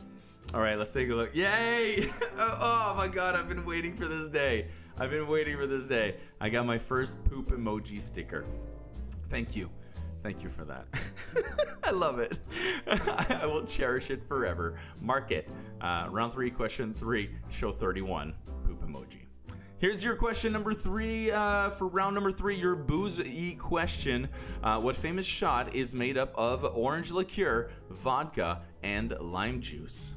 All right, let's take a look. Yay! Oh my God, I've been waiting for this day. I've been waiting for this day. I got my first poop emoji sticker. Thank you. Thank you for that. I love it. I will cherish it forever. Mark it. Round 3, question 3, show 31, poop emoji. Here's your question number 3 for round number 3, your booze-y question. What famous shot is made up of orange liqueur, vodka, and lime juice?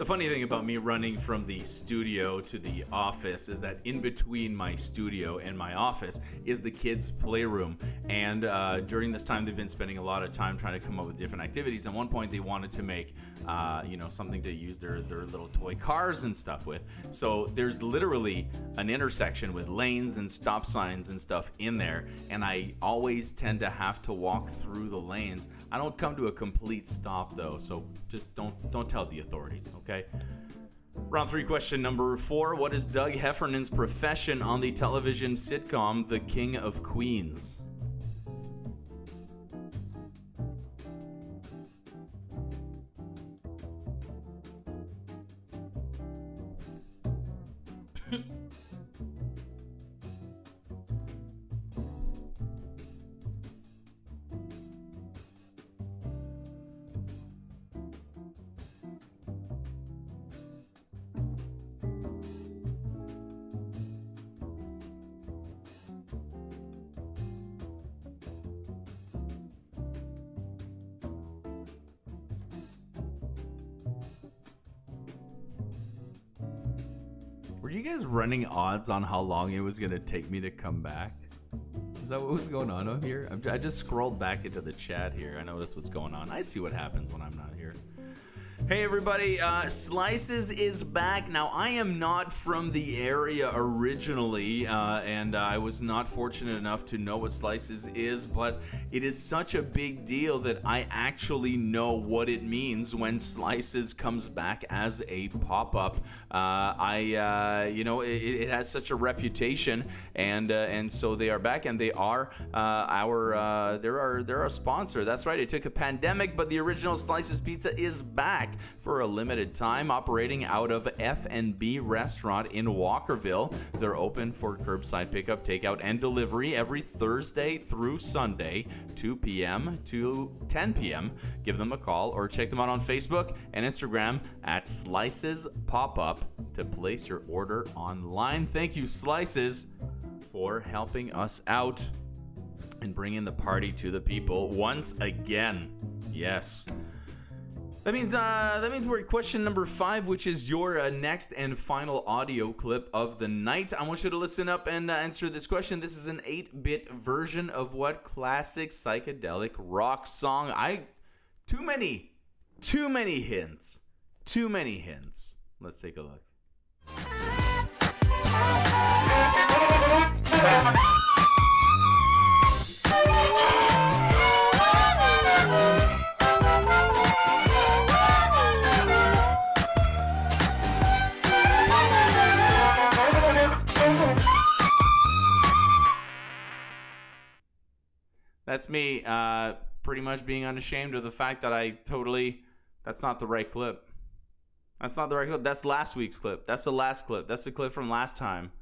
The funny thing about me running from the studio to the office is that in between my studio and my office is the kids' playroom. And during this time, they've been spending a lot of time trying to come up with different activities. At one point, they wanted to make, something to use their little toy cars and stuff with. So there's literally an intersection with lanes and stop signs and stuff in there. And I always tend to have to walk through the lanes. I don't come to a complete stop though, so just don't tell the authorities, okay? Round 3, question number 4. What is Doug Heffernan's profession on the television sitcom The King of Queens? Were you guys running odds on how long it was going to take me to come back? Is that what was going on here? I just scrolled back into the chat here. I noticed what's going on. I see what happens when I'm not here. Hey everybody, Slices is back. Now, I am not from the area originally, and I was not fortunate enough to know what Slices is, but it is such a big deal that I actually know what it means when Slices comes back as a pop-up. It has such a reputation, and so they are back, and they are they're a sponsor. That's right. It took a pandemic, but the original Slices Pizza is back for a limited time, operating out of F&B Restaurant in Walkerville. They're open for curbside pickup, takeout, and delivery every Thursday through Sunday, 2 p.m. to 10 p.m. Give them a call or check them out on Facebook and Instagram at Slices Pop-Up to place your order online. Thank you, Slices, for helping us out and bringing the party to the people once again. Yes. That means we're at question number 5, which is your next and final audio clip of the night. I want you to listen up and answer this question. This is an 8-bit version of what classic psychedelic rock song? Too many hints. Too many hints. Let's take a look. That's me pretty much being unashamed of the fact that that's not the right clip. That's not the right clip. That's last week's clip. That's the last clip. That's the clip from last time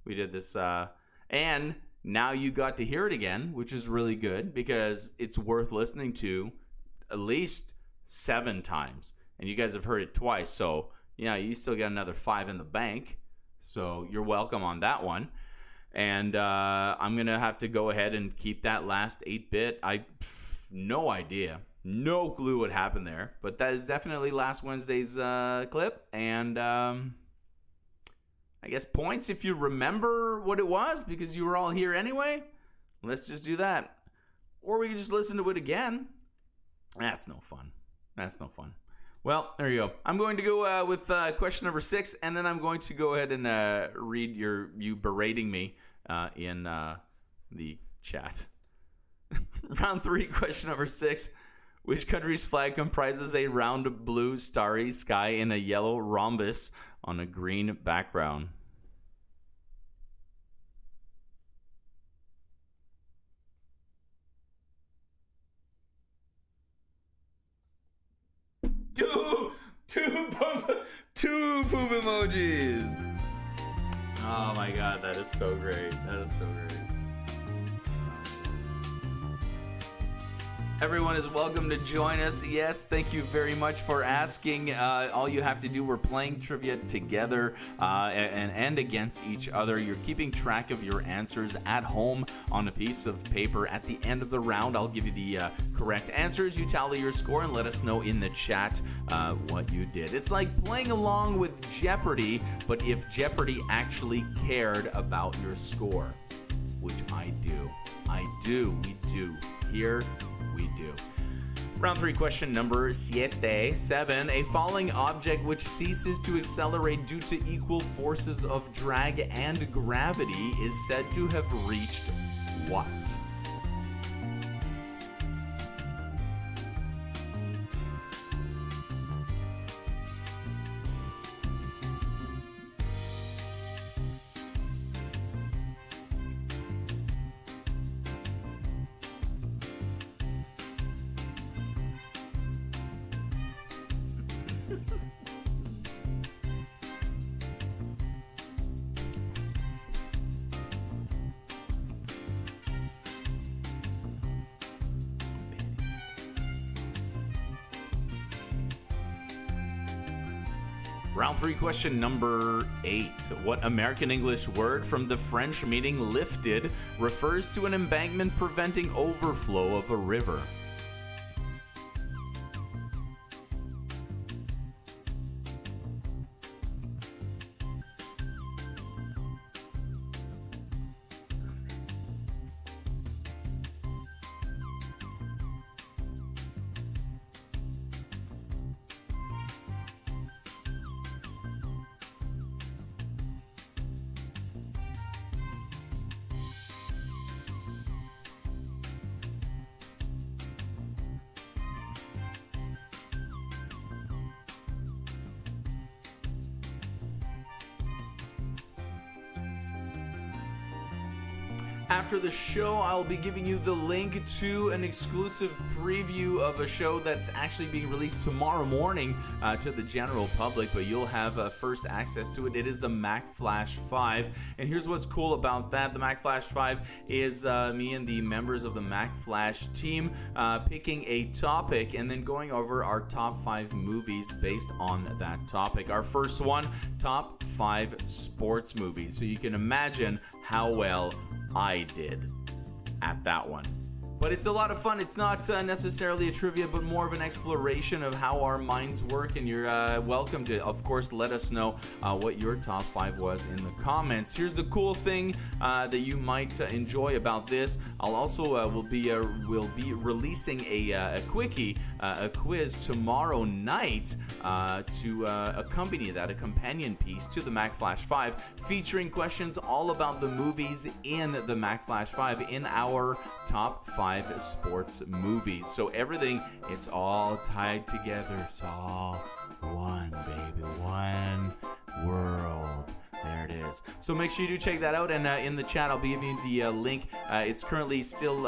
we did this. And now you got to hear it again, which is really good because it's worth listening to at least 7 times. And you guys have heard it twice. So, yeah, you still got another 5 in the bank. So you're welcome on that one. And I'm going to have to go ahead and keep that last 8-bit. No idea. No clue what happened there. But that is definitely last Wednesday's clip. And I guess points if you remember what it was because you were all here anyway. Let's just do that. Or we can just listen to it again. That's no fun. Well, there you go. I'm going to go with question number 6, and then I'm going to go ahead and read you berating me in the chat. Round 3, question number 6. Which country's flag comprises a round blue starry sky in a yellow rhombus on a green background? Two poop emojis. Oh my god, that is so great. Everyone is welcome to join us. Yes, thank you very much for asking. All you have to do, we're playing trivia together and against each other. You're keeping track of your answers at home on a piece of paper. At the end of the round, I'll give you the correct answers. You tally your score and let us know in the chat what you did. It's like playing along with Jeopardy, but if Jeopardy actually cared about your score, which I do. We do. Here we do. Round 3, question number 7. A falling object which ceases to accelerate due to equal forces of drag and gravity is said to have reached what? Round 3, question number 8. What American English word from the French meaning lifted refers to an embankment preventing overflow of a river? After the show, I'll be giving you the link to an exclusive preview of a show that's actually being released tomorrow morning to the general public, but you'll have first access to it. It is the Mack Flash 5, and here's what's cool about that. The Mack Flash 5 is me and the members of the Mack Flash team picking a topic and then going over our top 5 movies based on that topic. Our first one, top 5 sports movies. So you can imagine how well I did at that one. But it's a lot of fun. It's not necessarily a trivia, but more of an exploration of how our minds work. And you're welcome to, of course, let us know what your top 5 was in the comments. Here's the cool thing that you might enjoy about this. I'll also will be releasing a quickie, a quiz tomorrow night to accompany that, a companion piece to the Mack Flash 5, featuring questions all about the movies in the Mack Flash 5 in our top 5 sports movies. So everything, it's all tied together. It's all one, baby, one world. There it is. So make sure you do check that out, and in the chat I'll be giving you the link. It's currently still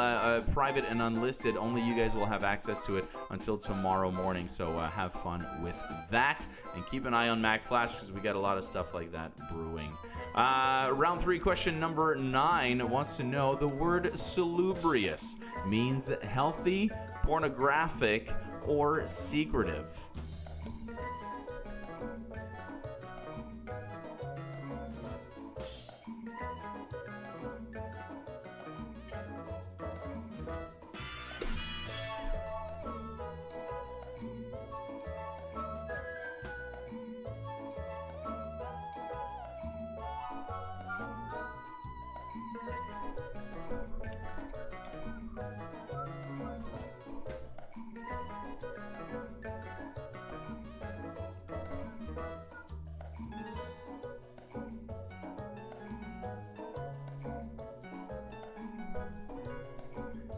private and unlisted. Only you guys will have access to it until tomorrow morning, so have fun with that, and keep an eye on Mack Flash because we got a lot of stuff like that brewing. Round 3, question number 9 wants to know the word salubrious means healthy, pornographic, or secretive.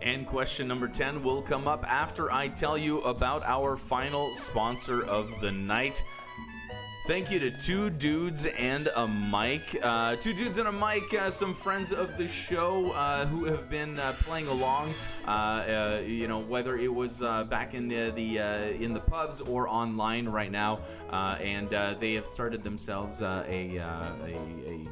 And question number 10 will come up after I tell you about our final sponsor of the night. Thank you to Two Dudes and a Mic. Two Dudes and a Mic, some friends of the show who have been playing along. Whether it was back in the pubs or online right now, and they have started themselves a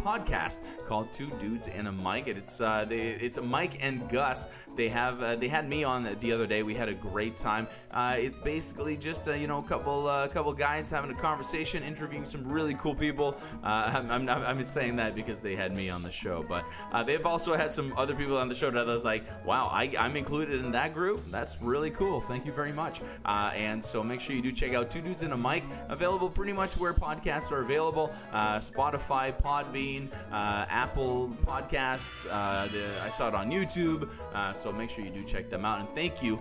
podcast called Two Dudes and a Mic. It's Mike and Gus. They had me on the other day. We had a great time. It's basically just a couple guys having a conversation, interviewing some really cool people. I'm saying that because they had me on the show, but they've also had some other people on the show that I was like, wow, I'm included in that group. That's really cool. Thank you very much. And so make sure you do check out Two Dudes and a Mic. Available pretty much where podcasts are available. Spotify, Podbean, Apple Podcasts. I saw it on YouTube. So make sure you do check them out. And thank you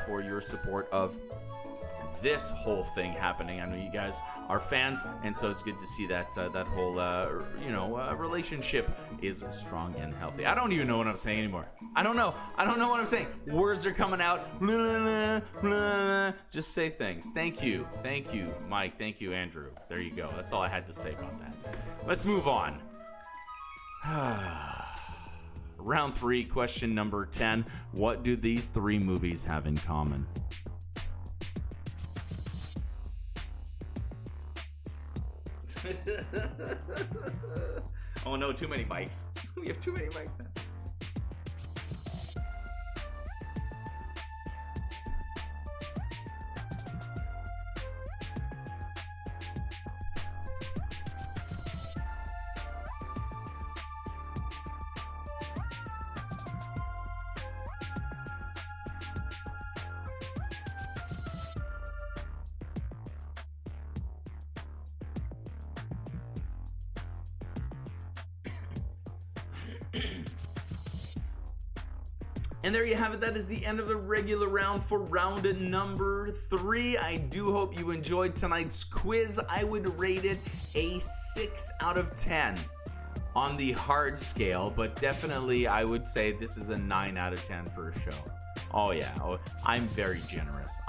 for your support of this whole thing happening. I know you guys are fans, and so it's good to see that that whole relationship is strong and healthy. I don't even know what I'm saying anymore. I don't know what I'm saying. Words are coming out. Blah, blah, blah. Just say things. Thank you, Mike. Thank you, Andrew. There you go. That's all I had to say about that. Let's move on. Round 3, question number 10. What do these 3 movies have in common? Oh no, too many mics. We have too many mics now. And there you have it. That is the end of the regular round for round number 3. I do hope you enjoyed tonight's quiz. I would rate it a 6 out of 10 on the hard scale, but definitely I would say this is a 9 out of 10 for a show. Oh yeah, I'm very generous.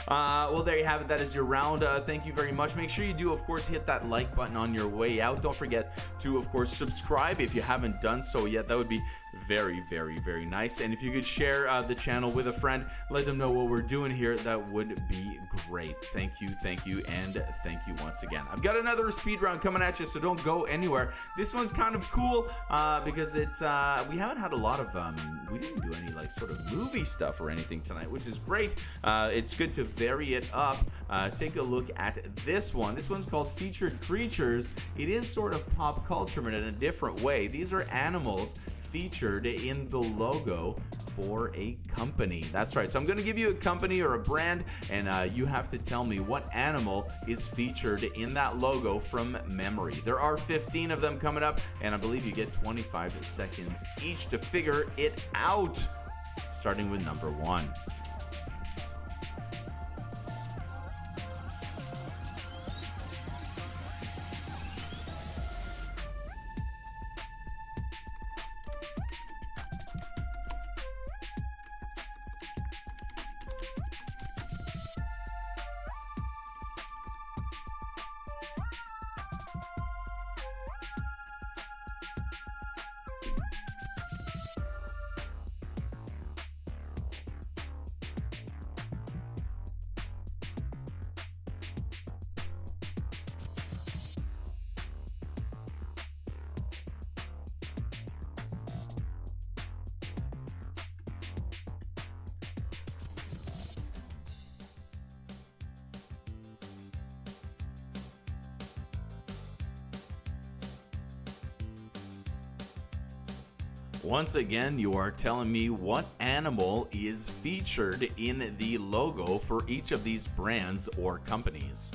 Well, there you have it. That is your round. Thank you very much. Make sure you do, of course, hit that like button on your way out. Don't forget to, of course, subscribe if you haven't done so yet. That would be very, very, very nice. And if you could share the channel with a friend, let them know what we're doing here, that would be great. Thank you, and thank you once again. I've got another speed round coming at you, so don't go anywhere. This one's kind of cool because it's we haven't had a lot of we didn't do any sort of movie stuff or anything tonight, which is great. It's good to vary it up. Take a look at this one. This one's called Featured Creatures. It is sort of pop culture, but in a different way. These are animals featured in the logo for a company. That's right. So I'm going to give you a company or a brand, and you have to tell me what animal is featured in that logo from memory. There are 15 of them coming up, and I believe you get 25 seconds each to figure it out. Starting with number 1. Once again, you are telling me what animal is featured in the logo for each of these brands or companies.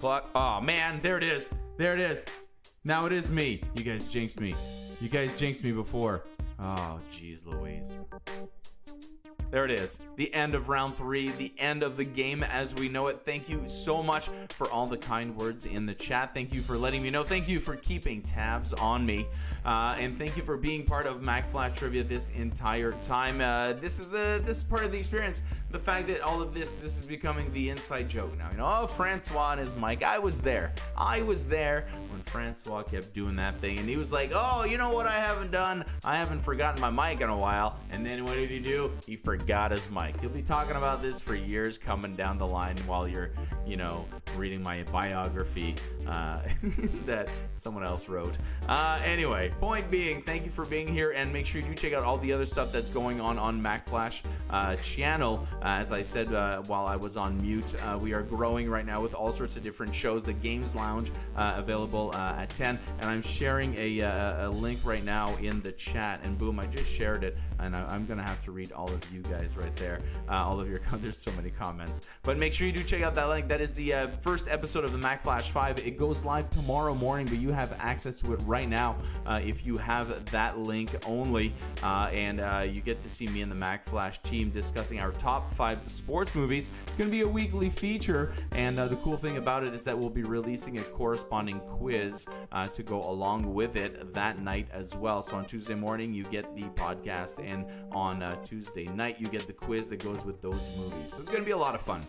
Pluck. Oh, man. There it is. There it is. Now it is me. You guys jinxed me. You guys jinxed me before. Oh, jeez Louise. There it is. The end of round 3, the end of the game as we know it. Thank you so much for all the kind words in the chat. Thank you for letting me know. Thank you for keeping tabs on me. And thank you for being part of Mack Flash Trivia this entire time. This is part of the experience. The fact that all of this is becoming the inside joke now. You know, oh, François and his mic. I was there when François kept doing that thing. And he was like, oh, you know what I haven't done? I haven't forgotten my mic in a while. And then what did he do? He forgot his mic. He'll be talking about this for years coming down the line while you're, you know, reading my biography that someone else wrote. Anyway, point being, thank you for being here, and make sure you do check out all the other stuff that's going on Mack Flash channel. As I said while I was on mute, we are growing right now with all sorts of different shows. The Games Lounge available at 10, and I'm sharing a link right now in the chat, and boom, I just shared it, and I'm gonna have to read all of you guys right there, all of your there's so many comments, but make sure you do check out that link. That is the first episode of the Mack Flash 5. It goes live tomorrow morning, but you have access to it right now if you have that link only, and you get to see me and the Mack Flash team discussing our top 5 sports movies. It's going to be a weekly feature, and the cool thing about it is that we'll be releasing a corresponding quiz to go along with it that night as well. So on Tuesday morning you get the podcast, and on Tuesday night you get the quiz that goes with those movies. So it's going to be a lot of fun.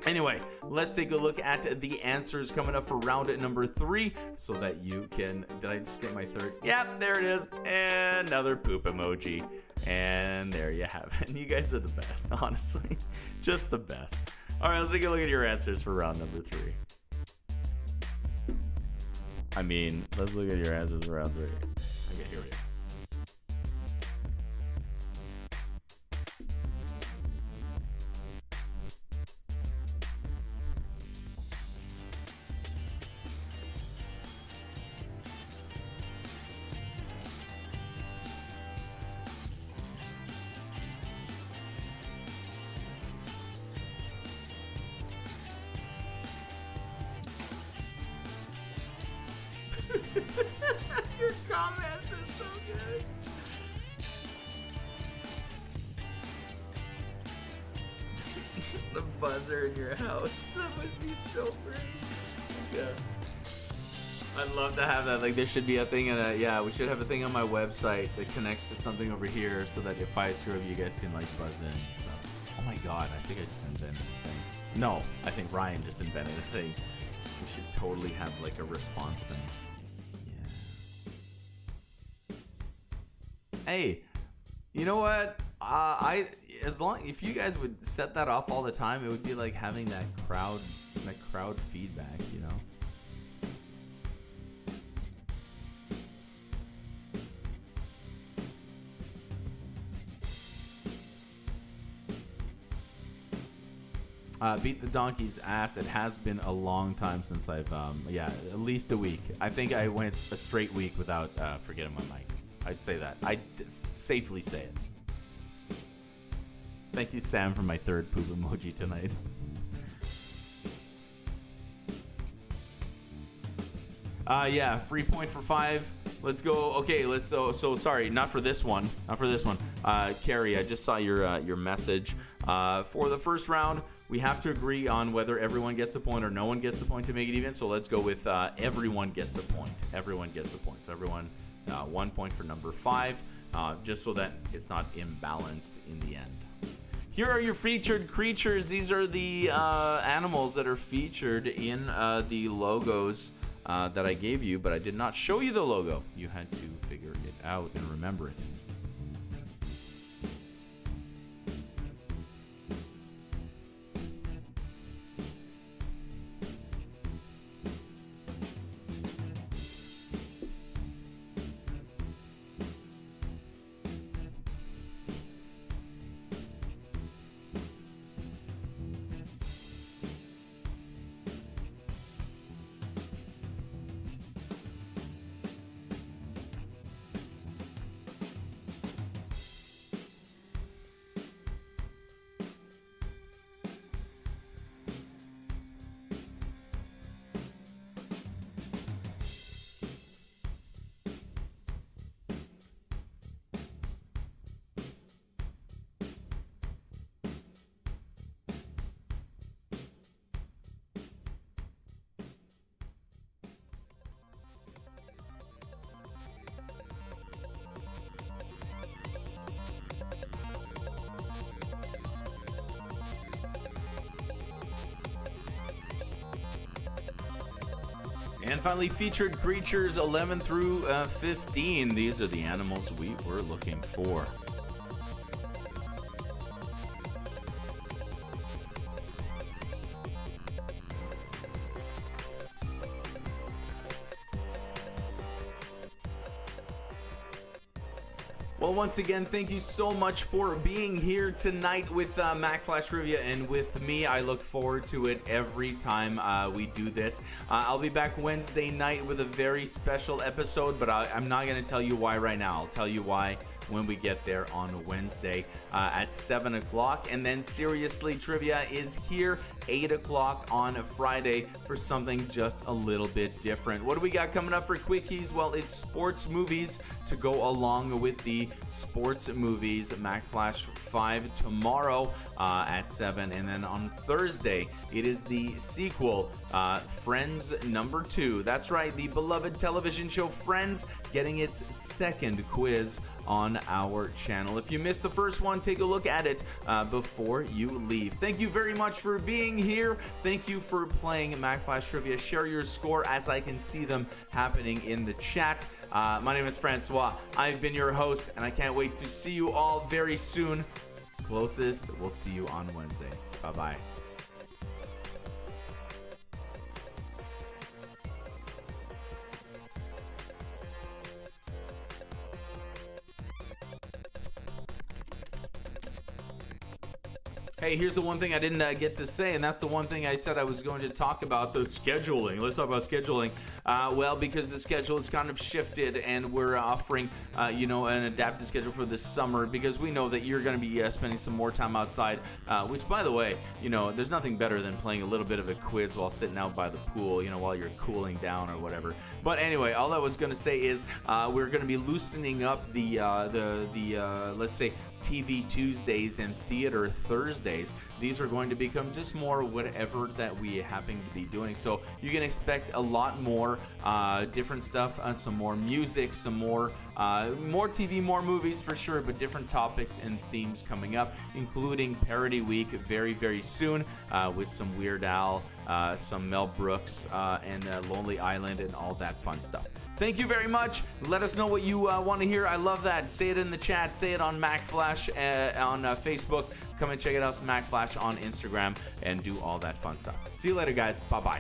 Anyway, let's take a look at the answers coming up for round number 3 so that you can... Did I just get my third? Yep, there it is. And another poop emoji. And there you have it. You guys are the best, honestly. Just the best. All right, let's take a look at your answers for round number 3. I mean, let's look at your answers for round 3. Okay, here we go. Your comments are so good. The buzzer in your house. That would be so great. Yeah. I'd love to have that. Like, there should be a thing in a, yeah, we should have a thing on my website that connects to something over here so that if I screw up, you guys can like buzz in and stuff. Oh my god, I think I just invented a thing. No, I think Ryan just invented a thing. We should totally have like a response thing. Hey, you know what? If you guys would set that off all the time, it would be like having that crowd feedback, you know. Beat the donkey's ass. It has been a long time since I've, at least a week. I think I went a straight week without forgetting my mic. I'd say that. I'd safely say it. Thank you, Sam, for my third poop emoji tonight. Yeah, free point for 5. Let's go. Okay, let's. So sorry, not for this one. Carrie, I just saw your message. For the first round, we have to agree on whether everyone gets a point or no one gets a point to make it even. So let's go with everyone gets a point. Everyone gets a point. So everyone. 1 point for number 5, just so that it's not imbalanced in the end. Here are your featured creatures. These are the animals that are featured in the logos that I gave you, but I did not show you the logo. You had to figure it out and remember it. And finally, featured creatures 11 through 15. These are the animals we were looking for. Well, once again, thank you so much for being here tonight with Mack Flash Trivia and with me. I look forward to it every time we do this. I'll be back Wednesday night with a very special episode, but I'm not going to tell you why right now. I'll tell you why when we get there on Wednesday at 7 o'clock. And then Seriously Trivia is here 8 o'clock on a Friday for something just a little bit different. What do we got coming up for Quickies? Well, it's sports movies to go along with the sports movies. Mack Flash 5 tomorrow at 7. And then on Thursday, it is the sequel, Friends number 2. That's right, the beloved television show Friends getting its second quiz on our channel. If you missed the first one, take a look at it before you leave. Thank you very much for being here. Thank you for playing Mack Flash Trivia. Share your score as I can see them happening in the chat. My name is François. I've been your host, and I can't wait to see you all very soon. Closest, we'll see you on Wednesday. Bye-bye. Hey, here's the one thing I didn't get to say, and that's the one thing I said I was going to talk about, the scheduling. Let's talk about scheduling. Well, because the schedule is kind of shifted, and we're offering, an adapted schedule for this summer, because we know that you're going to be spending some more time outside, which, by the way, there's nothing better than playing a little bit of a quiz while sitting out by the pool, while you're cooling down or whatever. But anyway, all I was going to say is we're going to be loosening up the let's say, TV Tuesdays and Theater Thursdays. These are going to become just more whatever that we happen to be doing. So you can expect a lot more different stuff, some more music, some more TV, more movies for sure, but different topics and themes coming up, including Parody Week very, very soon with some Weird Al, some Mel Brooks, and Lonely Island and all that fun stuff. Thank you very much. Let us know what you want to hear. I love that. Say it in the chat. Say it on Mack Flash on Facebook. Come and check it out, Mack Flash on Instagram, and do all that fun stuff. See you later, guys. Bye-bye.